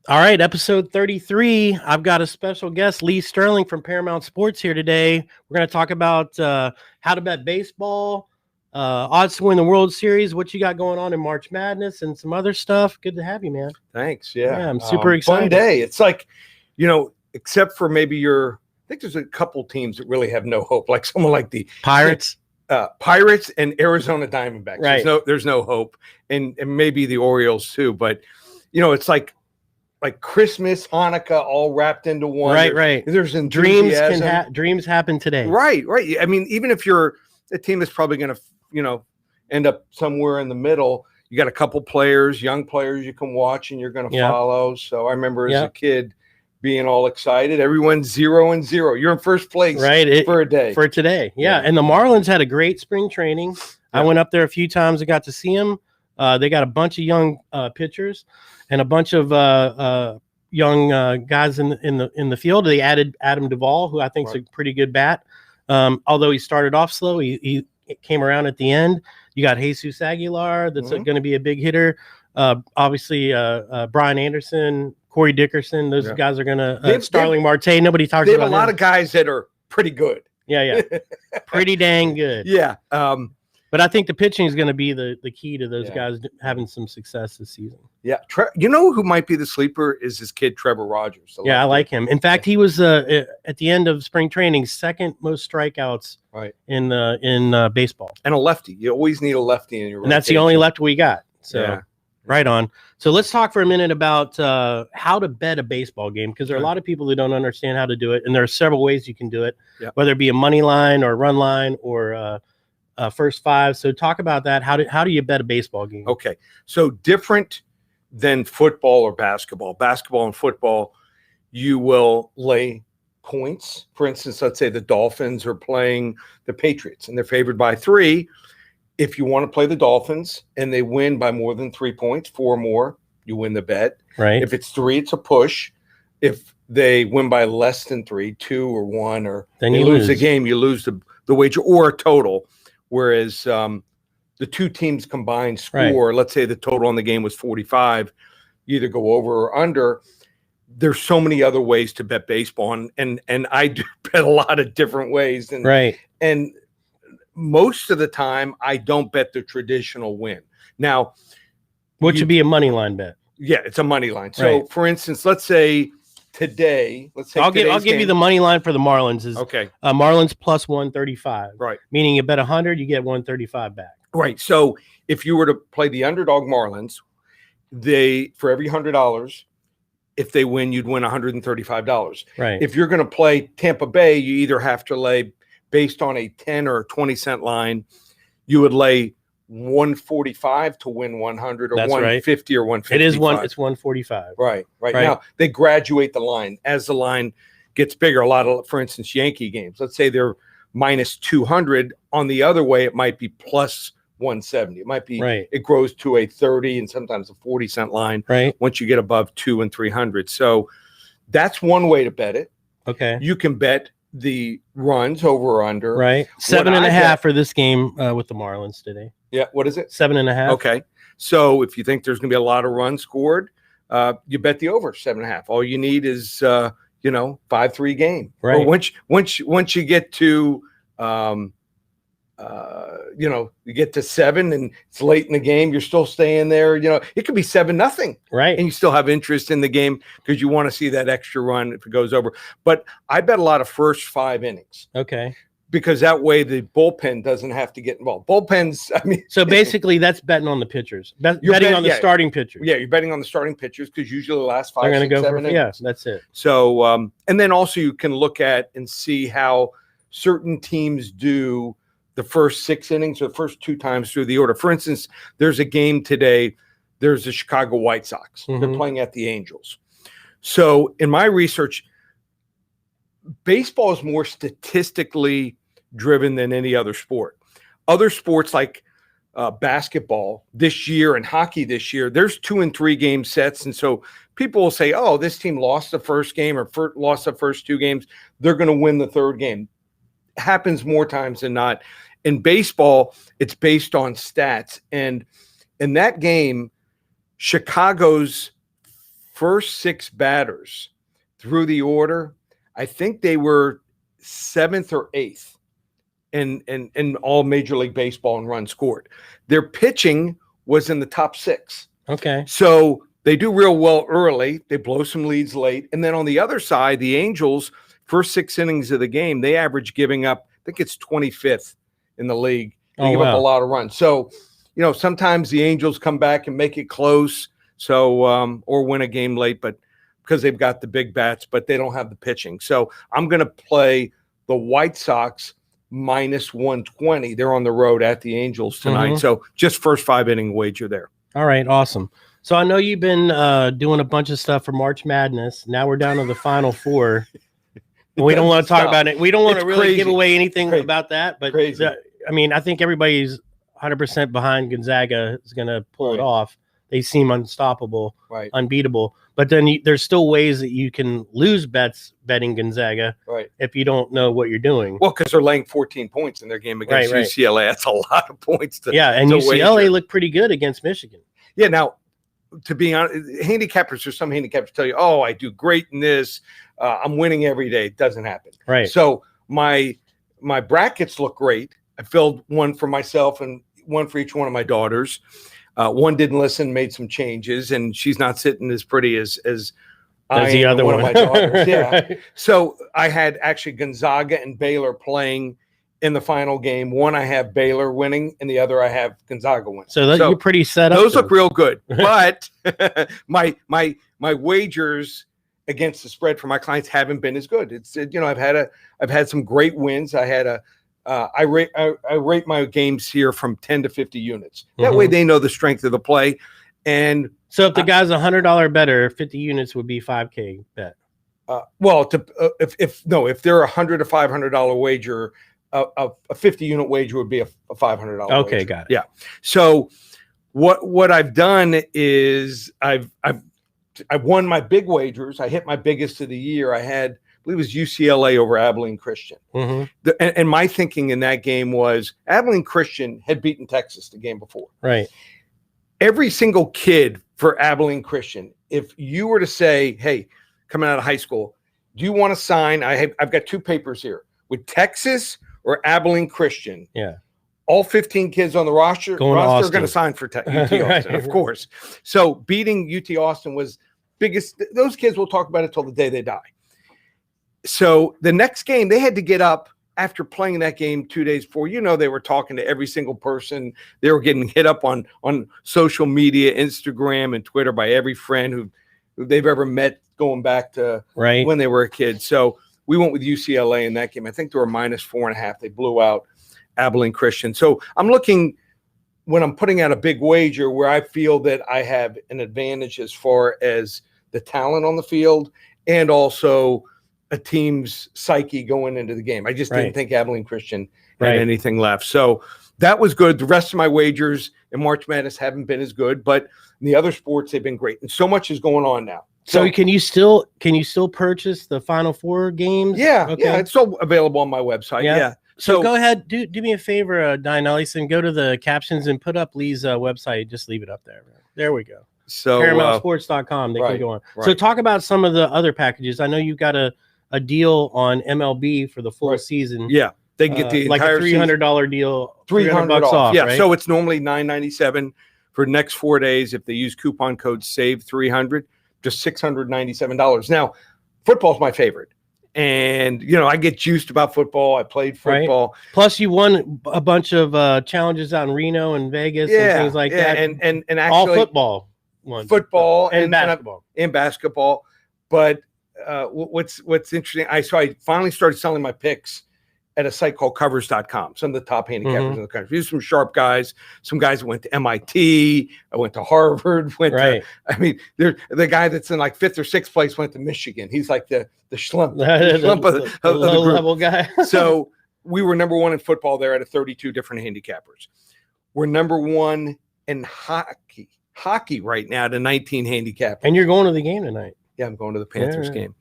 All right, episode 33. I've got a special guest, Lee Sterling from Paramount Sports here today. We're going to talk about how to bet baseball, odds to win the World Series, what you got going on in March Madness, and some other stuff. Good to have you, man. Thanks. Yeah, I'm super excited. Fun day. It's like, except for maybe I think there's a couple teams that really have no hope, like someone like the Pirates. Pirates and Arizona Diamondbacks. Right. There's no hope, and maybe the Orioles too. But it's like Christmas, Hanukkah, all wrapped into one. Right. There's enthusiasm. Dreams happen today. Right. I mean, even if you're a team that's probably going to, end up somewhere in the middle, you got a couple players, young players you can watch and you're going to follow. So I remember as a kid being all excited. Everyone's 0-0. You're in first place for a day. For today. Yeah. And the Marlins had a great spring training. I went up there a few times and got to see them. They got a bunch of young pitchers and a bunch of young guys in the field. They added Adam Duvall, who I think is a pretty good bat. Although he started off slow, he came around at the end. You got Jesus Aguilar, that's going to be a big hitter. Obviously, Brian Anderson, Corey Dickerson. Those guys are going to Starling Marte. Nobody talks about. They have a lot of guys that are pretty good. Yeah, pretty dang good. Yeah. But I think the pitching is going to be the key to those guys having some success this season. Yeah. Who might be the sleeper is this kid, Trevor Rogers. Yeah, I like him. In fact, he was at the end of spring training, second most strikeouts in baseball. And a lefty. You always need a lefty in your rotation. And that's the only lefty we got. So right on. So let's talk for a minute about how to bet a baseball game, because there are a lot of people who don't understand how to do it. And there are several ways you can do it, whether it be a money line or run line or first five. So talk about that. How do you bet a baseball game? Okay. So different than football or basketball. Basketball and football, you will lay points. For instance, let's say the Dolphins are playing the Patriots and they're favored by 3. If you want to play the Dolphins and they win by more than 3 points, 4 or more, you win the bet. Right. If it's 3, it's a push. If they win by less than 3, 2 or 1, or then you you lose the game, you lose the wager or a total. Whereas the two teams combined score, let's say the total on the game was 45, you either go over or under. There's so many other ways to bet baseball, and I do bet a lot of different ways. And most of the time, I don't bet the traditional win. Now, what should be a money line bet? Yeah, it's a money line. So, for instance, let's say today, I'll give you the money line for the Marlins. Is Marlins plus 135. Right. Meaning you bet 100, you get 135 back. Right. So if you were to play the underdog Marlins, for every $100, if they win, you'd win $135. Right. If you're going to play Tampa Bay, you either have to lay, based on a 10 or 20 cent line, you would lay 145 to win 100 or 150 or 155. It's 145. Right. Now they graduate the line as the line gets bigger. A lot of, for instance, Yankee games, let's say they're minus 200. On the other way, it might be plus 170. It might be, it grows to a 30 and sometimes a 40 cent line once you get above 200 and 300. So that's one way to bet it. Okay. You can bet the runs over or under. Right. 7.5 for this game with the Marlins today. Yeah. What is it? 7.5. Okay. So if you think there's going to be a lot of runs scored, you bet the over 7.5. All you need is, 5-3 game. Right. Or once you get to, you get to 7 and it's late in the game, you're still staying there. It could be 7-0. Right. And you still have interest in the game because you want to see that extra run if it goes over. But I bet a lot of first 5 innings. Okay. Because that way the bullpen doesn't have to get involved. Bullpens, so basically that's betting on the pitchers. Betting on the starting pitchers. Yeah, you're betting on the starting pitchers because usually the last 5, they're going to go 7 innings. Yeah, that's it. So, and then also you can look at and see how certain teams do the first 6 innings or the first 2 times through the order. For instance, there's a game today. There's the Chicago White Sox. Mm-hmm. They're playing at the Angels. So in my research, baseball is more statistically driven than any other sport. Other sports like basketball this year and hockey this year, there's 2 and 3 game sets. And so people will say, oh, this team lost the first game or lost the first 2 games. They're going to win the third game. It happens more times than not. In baseball, it's based on stats. And in that game, Chicago's first 6 batters through the order, I think they were 7th or 8th in all Major League Baseball in runs scored. Their pitching was in the top 6. Okay. So they do real well early. They blow some leads late. And then on the other side, the Angels, first 6 innings of the game, they average giving up, I think it's 25th in the league. They give up a lot of runs. So, sometimes the Angels come back and make it close. So, or win a game late, but because they've got the big bats, but they don't have the pitching. So I'm going to play the White Sox minus 120. They're on the road at the Angels tonight. So just first 5 inning wager there. All right. Awesome. So I know you've been doing a bunch of stuff for March Madness. Now we're down to the Final Four. We don't want to talk about it. We don't want to really give away anything about that, but I think everybody's 100% behind Gonzaga is going to pull it off. They seem unstoppable, unbeatable. But then there's still ways that you can lose bets betting Gonzaga if you don't know what you're doing. Well, because they're laying 14 points in their game against UCLA. That's a lot of points. And UCLA looked pretty good against Michigan. Yeah, now, to be honest, there's some handicappers tell you, oh, I do great in this. I'm winning every day. It doesn't happen. Right. So my brackets look great. I filled one for myself and one for each one of my daughters. One didn't listen, made some changes, and she's not sitting as pretty as I the other one of my daughters. Yeah. So I had actually Gonzaga and Baylor playing in the final game. One I have Baylor winning, and the other I have Gonzaga winning. So you're pretty set up. Those look real good. But my wagers against the spread for my clients haven't been as good. It's I've had some great wins. I had I rate my games here from 10 to 50 units. That way they know the strength of the play. And so if the guy's $100 better, 50 units would be $5K bet. If they're a $100 to $500 wager, a 50 unit wager would be a $500. Okay, wager. Got it. Yeah. So what I've done is I've won my big wagers. I hit my biggest of the year. I believe it was UCLA over Abilene Christian. And my thinking in that game was Abilene Christian had beaten Texas the game before. Right. Every single kid for Abilene Christian, if you were to say, hey, coming out of high school, do you want to sign? I've got 2 papers here with Texas or Abilene Christian. Yeah. All 15 kids on the roster are going to sign for UT Austin, of course. So beating UT Austin was biggest. Those kids will talk about it till the day they die. So the next game, they had to get up after playing that game 2 days before. They were talking to every single person. They were getting hit up on social media, Instagram and Twitter by every friend who they've ever met going back to when they were a kid. So we went with UCLA in that game. I think they were minus 4.5. They blew out Abilene Christian. So I'm looking when I'm putting out a big wager where I feel that I have an advantage as far as the talent on the field and also a team's psyche going into the game. I just didn't think Abilene Christian had anything left. So that was good. The rest of my wagers in March Madness haven't been as good, but in the other sports, they've been great. And so much is going on now. So can you still purchase the Final Four games? Yeah. Okay. Yeah. It's still available on my website. Yeah. So go ahead, do me a favor, Dianellis, and go to the captions and put up Lee's website. Just leave it up there. There we go. So ParamountSports.com. They can go on. So talk about some of the other packages. I know you've got a deal on MLB for the full season. Yeah, they can get the entire a $300 deal, $300 off. Yeah, right? So it's normally $997 for the next 4 days. If they use coupon code SAVE300, just $697. Now, football's my favorite. And, I get juiced about football. I played football. Right. Plus, you won a bunch of challenges out in Reno and Vegas and things like that. And actually, all football. Football and basketball. And basketball. But what's interesting, I finally started selling my picks at a site called covers.com. Some of the top handicappers in the country. These are some sharp guys. Some guys that went to MIT. I went to Harvard. They're the guy that's in like 5th or 6th place went to Michigan. He's like the schlump, the low level guy. So we were number 1 in football there out of 32 different handicappers. We're number 1 in hockey right now to 19 handicappers. And you're going to the game tonight. Yeah, I'm going to the Panthers game.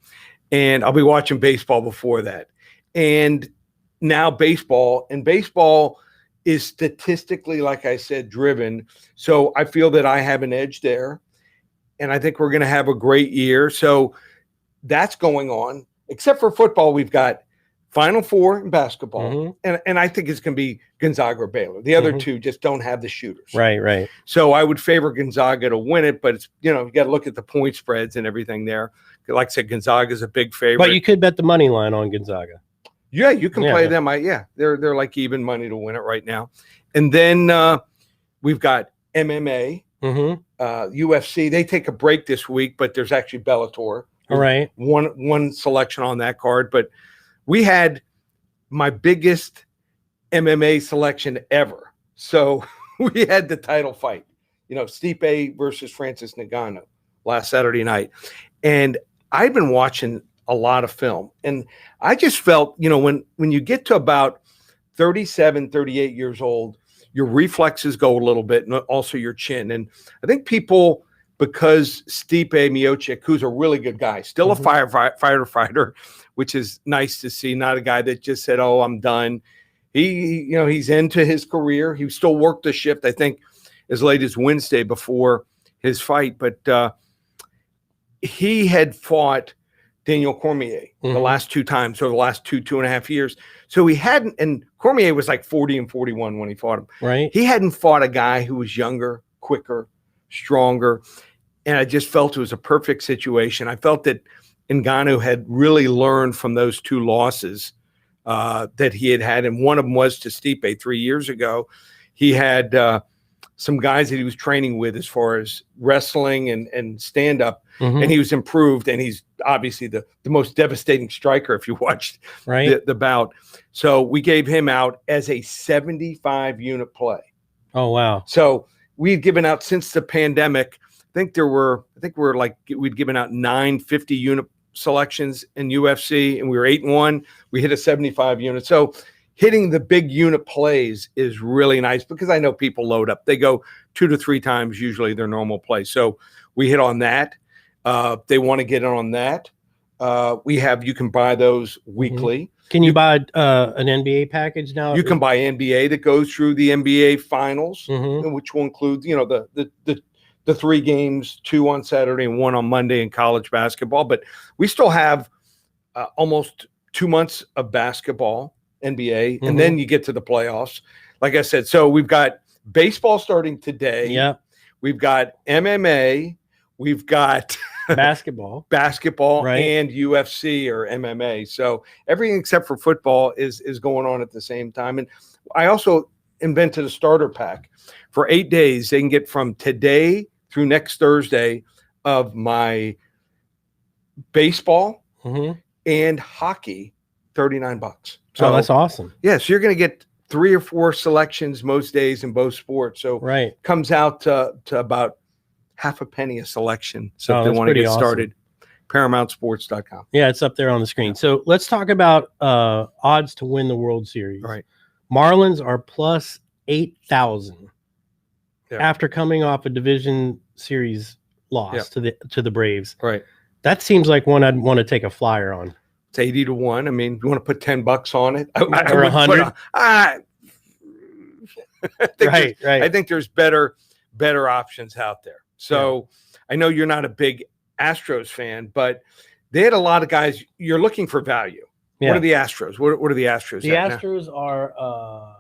And I'll be watching baseball before that. And now baseball is statistically, like I said, driven. So I feel that I have an edge there. and I think we're going to have a great year. So that's going on. Except for football, we've got Final Four in basketball, and I think it's going to be Gonzaga or Baylor. The other two just don't have the shooters. Right. So I would favor Gonzaga to win it, but it's, you got to look at the point spreads and everything there. Like I said, Gonzaga is a big favorite. But you could bet the money line on Gonzaga. Yeah, you can play them. They're like even money to win it right now. And then we've got MMA, UFC. They take a break this week, but there's actually Bellator. All right. One selection on that card, but we had my biggest MMA selection ever. So we had the title fight, Stipe versus Francis Ngannou last Saturday night. And I've been watching a lot of film, and I just felt, when you get to about 37, 38 years old, your reflexes go a little bit, and also your chin. And I think people, because Stipe Miocic, who's a really good guy, still a fighter, which is nice to see, not a guy that just said, "Oh, I'm done." He's into his career. He still worked the shift, I think, as late as Wednesday before his fight. But he had fought Daniel Cormier the last two times, or the last two and a half years. So he hadn't, and Cormier was like 40-41 when he fought him. Right. He hadn't fought a guy who was younger, quicker, stronger. And I just felt it was a perfect situation. I felt that Ngannou had really learned from those two losses that he had. And one of them was to Stipe 3 years ago. He had some guys that he was training with as far as wrestling and stand-up, and he was improved. And he's obviously the most devastating striker if you watched the bout. So we gave him out as a 75-unit play. Oh, wow. So we've given out since the pandemic. We'd given out 9 50-unit selections in UFC, and we were 8-1. We hit a 75 unit. So hitting the big unit plays is really nice, because I know people load up. They go 2 to 3 times usually their normal play. So we hit on that. They want to get on that. You can buy those weekly. Can you buy an NBA package now? You can buy NBA that goes through the NBA finals, which will include, the 3 games, 2 on Saturday and 1 on Monday in college basketball. But we still have almost 2 months of basketball, NBA, and then you get to the playoffs. Like I said, so we've got baseball starting today. Yeah. We've got MMA. We've got basketball, and UFC or MMA. So everything except for football is going on at the same time. And I also invented a starter pack. For 8 days, they can get from today through next Thursday of my baseball and hockey, $39. So that's awesome. Yeah, so you're going to get 3 or 4 selections most days in both sports. So comes out to about half a penny a selection. So if they want to get started, ParamountSports.com. Yeah, it's up there on the screen. So let's talk about odds to win the World Series. Right. Marlins are plus 8,000 after coming off a division series loss to the Braves. Right. That seems like one I'd want to take a flyer on. It's 80-1. I mean, you want to put $10 on it? Or 100? I think there's better options out there. So I know you're not a big Astros fan, but they had a lot of guys. You're looking for value. Yeah. What are the Astros? What are the Astros? The Astros are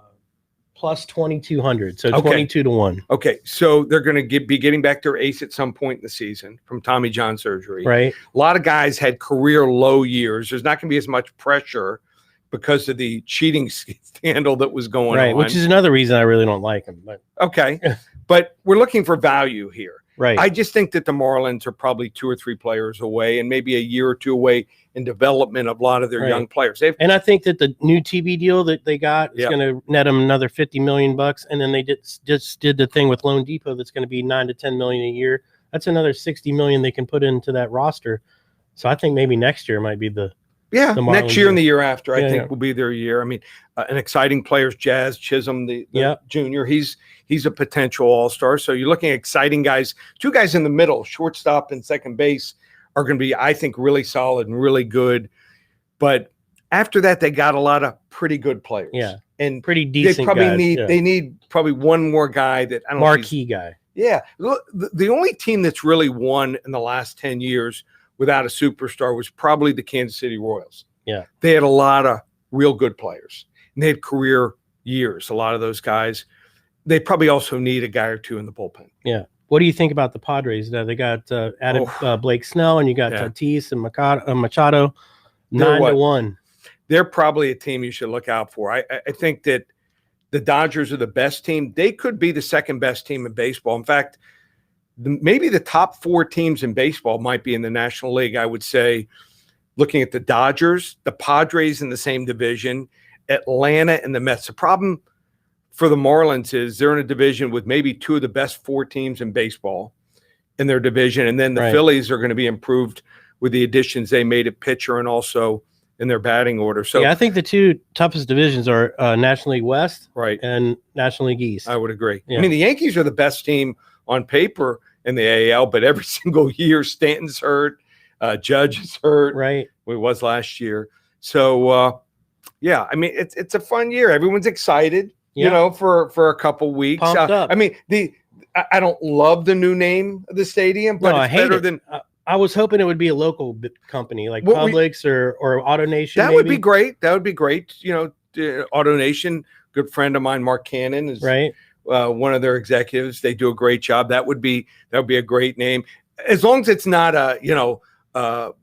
plus 2,200, so 22-1. Okay, so they're going to be getting back their ace at some point in the season from Tommy John surgery. Right. A lot of guys had career low years. There's not going to be as much pressure because of the cheating scandal that was going on. Right, which is another reason I really don't like him. But. Okay, but we're looking for value here. Right. I just think that the Marlins are probably 2 or 3 players away, and maybe a year or 2 away in development of a lot of their young players. And I think that the new TV deal that they got is going to net them another $50 million, and then they just did the thing with Loan Depot that's going to be $9 to $10 million a year. That's another $60 million they can put into that roster. So I think maybe next year might be the next year and the year after, I think will be their year. I mean, an exciting players, Jazz Chisholm, the junior, he's a potential all-star. So you're looking at exciting guys. 2 guys in the middle, shortstop and second base, are going to be, I think, really solid and really good. But after that, they got a lot of pretty good players. Yeah, and pretty decent. They probably need one more guy that I don't marquee guy. Yeah. Look, the only team that's really won in the last 10 years without a superstar was probably the Kansas City Royals. Yeah. They had a lot of real good players, and they had career years, a lot of those guys. They probably also need a guy or two in the bullpen. Yeah. What do you think about the Padres? Now they got added Blake Snell, and you got Tatis and Machado. 9-1. They're probably a team you should look out for. I think that the Dodgers are the best team. They could be the second best team in baseball. In fact, maybe the top 4 teams in baseball might be in the National League. I would say, looking at the Dodgers, the Padres in the same division, Atlanta, and the Mets. The problem for the Marlins is they're in a division with maybe 2 of the best 4 teams in baseball in their division. And then the Phillies are going to be improved with the additions they made at pitcher and also in their batting order. So I think the 2 toughest divisions are National League West and National League East. I would agree. Yeah. I mean, the Yankees are the best team on paper in the AL, but every single year Stanton's hurt, Judge is hurt. Right. It was last year. So, I mean, it's a fun year. Everyone's excited. You know, for a couple weeks. Pumped up. I mean, I don't love the new name of the stadium, but it's better than. I was hoping it would be a local company like Publix or AutoNation. That would be great. That would be great. You know, AutoNation, good friend of mine, Mark Cannon, is one of their executives. They do a great job. That would be a great name, as long as it's not Viagra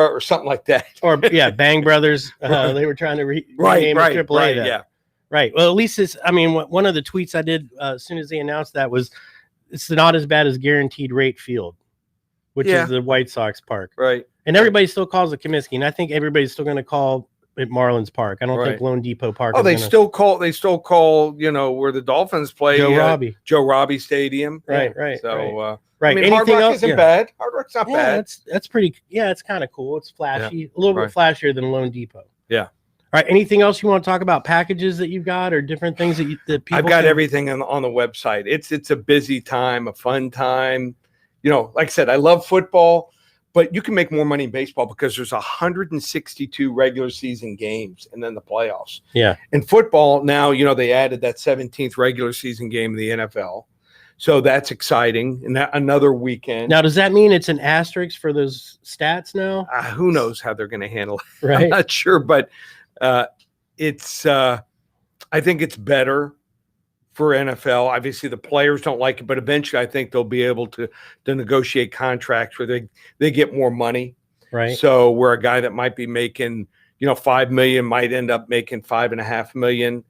or something like that. Or Bang Brothers. They were trying to rename AAA. Yeah. Right. Well, at least it's. I mean, one of the tweets I did as soon as they announced that was, it's not as bad as Guaranteed Rate Field, which is the White Sox park. Right. And everybody still calls it Comiskey, and I think everybody's still going to call it Marlins Park. I don't think Lone Depot Park. Oh, they still call. You know, where the Dolphins play Joe Robbie Stadium. Right. So. Right. I mean, Hard Rock isn't bad. Hard Rock's not bad. That's pretty. Yeah, it's kind of cool. It's flashy, a little bit flashier than Lone Depot. Yeah. All right. Anything else you want to talk about? Packages that you've got, or different things that people? I've got everything on the website. It's a busy time, a fun time. You know, like I said, I love football, but you can make more money in baseball because there's 162 regular season games and then the playoffs. Yeah. In football now, you know, they added that 17th regular season game in the NFL. So that's exciting. And another weekend. Now, does that mean it's an asterisk for those stats now? Who knows how they're going to handle it? Right. I'm not sure, but it's I think it's better for NFL. Obviously, the players don't like it, but eventually I think they'll be able to negotiate contracts where they get more money. Right. So where a guy that might be making, $5 million might end up making $5.5 million.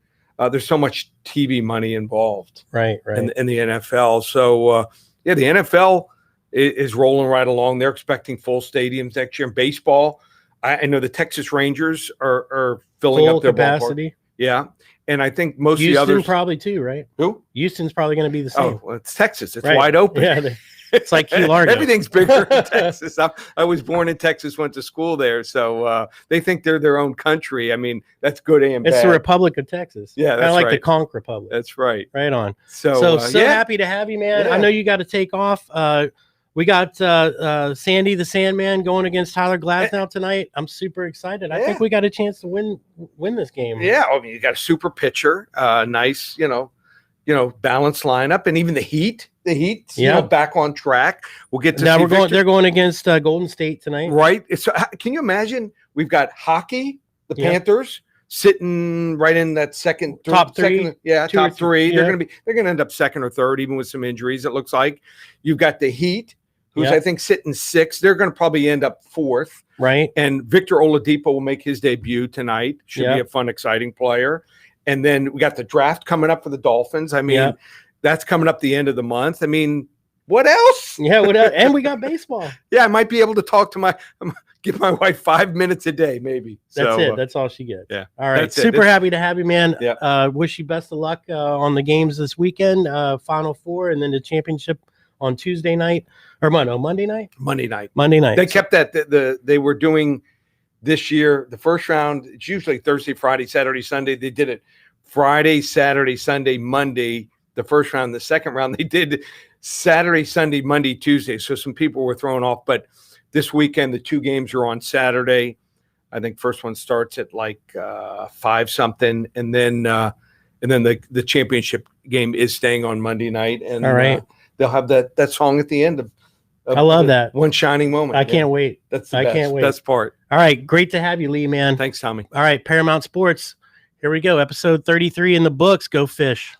There's so much TV money involved, right, in the NFL. So, the NFL is rolling right along. They're expecting full stadiums next year. In baseball, I know the Texas Rangers are filling up their capacity. Ballpark. Yeah, and I think most Houston of the others probably too, right? Who? Houston's probably going to be the same. Oh, well, it's Texas. It's wide open. Yeah. It's like Key Largo. Everything's bigger in Texas. I was born in Texas, went to school there, so they think they're their own country. I mean, that's good and bad. It's the Republic of Texas. Yeah, that's kind of like right. the Conch Republic. That's right. Right on. So happy to have you, man. Yeah. I know you got to take off. We got Sandy the Sandman going against Tyler Glasnow tonight. I'm super excited. I think we got a chance to win this game. Yeah, I mean, you got a super pitcher, nice, balanced lineup, and even the Heat, back on track. We'll get to now. They're going against Golden State tonight, right? So, can you imagine? We've got hockey, the Panthers sitting right in that top three. Top three. Yeah. They're gonna end up second or third, even with some injuries. It looks like you've got the Heat, who's I think sitting sixth. They're going to probably end up fourth, right? And Victor Oladipo will make his debut tonight. Should be a fun, exciting player. And then we got the draft coming up for the Dolphins. I mean, that's coming up the end of the month. I mean, what else? Yeah, what else? And we got baseball. Yeah, I might be able to talk to give my wife 5 minutes a day, maybe. That's it. That's all she gets. Yeah. All right. Super happy to have you, man. Yeah. Wish you best of luck on the games this weekend, Final Four, and then the championship on Tuesday night or Monday night. Monday night. They kept that. They were doing this year the first round. It's usually Thursday, Friday, Saturday, Sunday. They did it Friday, Saturday, Sunday, Monday. The first round. The second round they did Saturday, Sunday, Monday, Tuesday. So some people were thrown off, but this weekend the two games are on Saturday. I think first one starts at like 5 something, and then the championship game is staying on Monday night. And all right. they'll have that song at the end of I love that. One shining moment. I can't wait. That's the I can't wait. best part. All right. Great to have you, Lee, man. Thanks, Tommy. All right. Paramount Sports. Here we go. Episode 33 in the books. Go Fish.